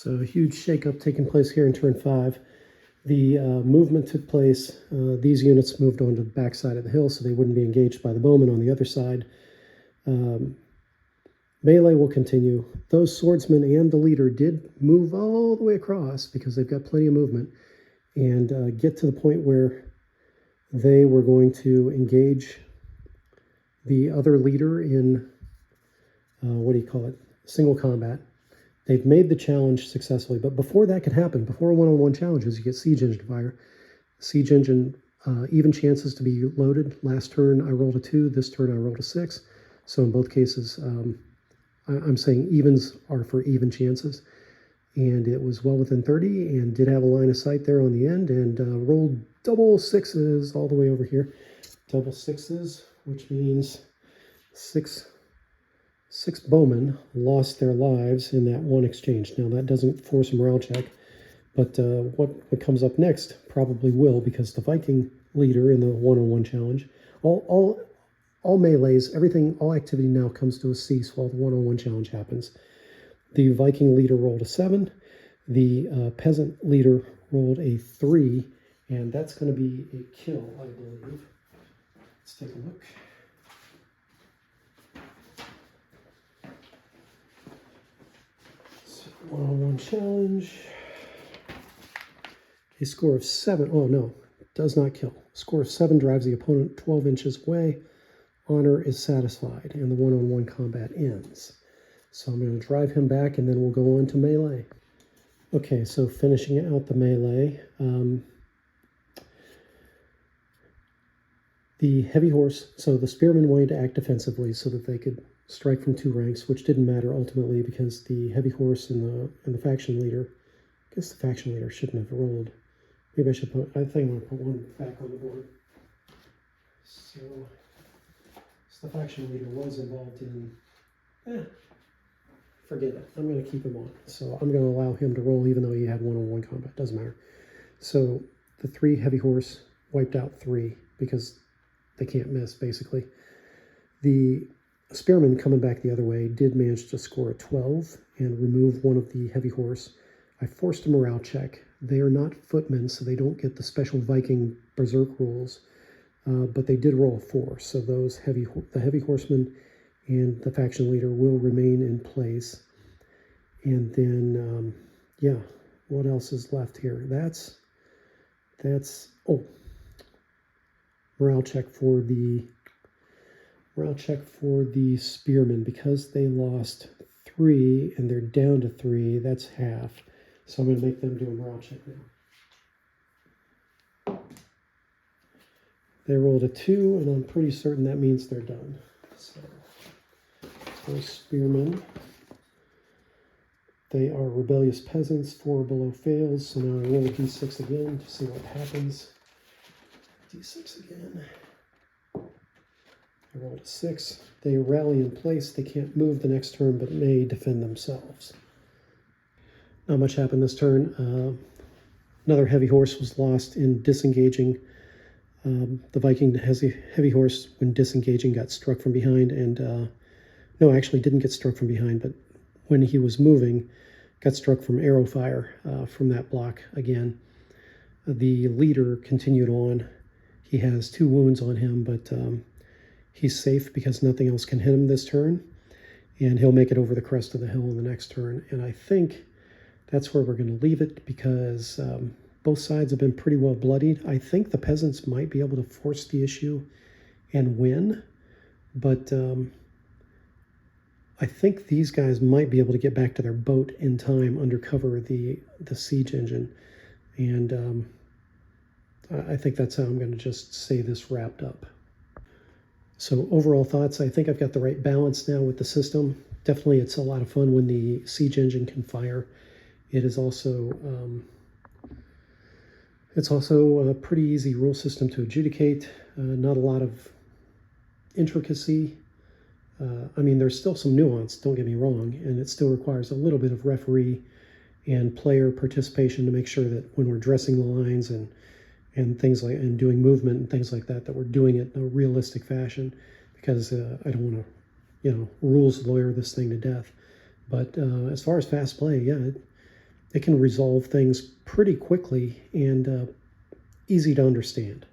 So a huge shakeup taking place here in turn 5. The movement took place. These units moved onto the back side of the hill so they wouldn't be engaged by the bowmen on the other side. Melee will continue. Those swordsmen and the leader did move all the way across because they've got plenty of movement and get to the point where they were going to engage the other leader in, single combat. They've made the challenge successfully, but before that could happen, before one-on-one challenges, you get siege engine fire. Siege engine, even chances to be loaded. Last turn I rolled a 2, this turn I rolled a 6. So in both cases, I'm saying evens are for even chances. And it was well within 30 and did have a line of sight there on the end and rolled double 6s all the way over here. Double 6s, which means six bowmen lost their lives in that one exchange. Now that doesn't force a morale check, but what comes up next probably will, because the Viking leader in the one-on-one challenge, all melees, everything, all activity now comes to a cease while the one-on-one challenge happens. The Viking leader rolled a 7, the peasant leader rolled a 3, and that's going to be a kill, I believe. Let's take a look. One-on-one challenge. A score of 7. Oh no, does not kill. A score of 7 drives the opponent 12 inches away. Honor is satisfied, and the one-on-one combat ends. So I'm going to drive him back, and then we'll go on to melee. Okay, so finishing out the melee. The heavy horse, so the spearmen wanted to act defensively so that they could strike from 2 ranks, which didn't matter ultimately because the heavy horse and the faction leader, I guess the faction leader shouldn't have rolled. Maybe I should I think I'm going to put 1 back on the board. So the faction leader was involved in, forget it. I'm going to keep him on. So I'm going to allow him to roll even though he had one-on-one combat. Doesn't matter. So the 3 heavy horse wiped out 3 because they can't miss, basically. The spearmen coming back the other way did manage to score a 12 and remove one of the heavy horse. I forced a morale check. They are not footmen, so they don't get the special Viking berserk rules, but they did roll a 4. So those the heavy horsemen and the faction leader will remain in place. And then, yeah, what else is left here? That's morale check for the spearmen, because they lost 3 and they're down to 3. That's half. So I'm going to make them do a morale check now. They rolled a 2, and I'm pretty certain that means they're done. So those spearmen, they are rebellious peasants. 4 or below fails. So now I roll a d6 again to see what happens. D6 again. I rolled a 6. They rally in place. They can't move the next turn, but may defend themselves. Not much happened this turn. Another heavy horse was lost in disengaging. The Viking heavy horse, when disengaging, got struck from behind, and no, actually didn't get struck from behind, but when he was moving, got struck from arrow fire from that block again. The leader continued on. He has 2 wounds on him, but he's safe because nothing else can hit him this turn, and he'll make it over the crest of the hill in the next turn. And I think that's where we're going to leave it because both sides have been pretty well bloodied. I think the peasants might be able to force the issue and win, but I think these guys might be able to get back to their boat in time under cover of the siege engine. And I think that's how I'm going to just say this wrapped up. So overall thoughts, I think I've got the right balance now with the system. Definitely it's a lot of fun when the siege engine can fire. It is also a pretty easy rule system to adjudicate. Not a lot of intricacy. I mean, there's still some nuance, don't get me wrong, and it still requires a little bit of referee and player participation to make sure that when we're dressing the lines and things like, and doing movement and things like that, that we're doing it in a realistic fashion, because I don't want to, rules lawyer this thing to death. But as far as fast play, yeah, it can resolve things pretty quickly and easy to understand.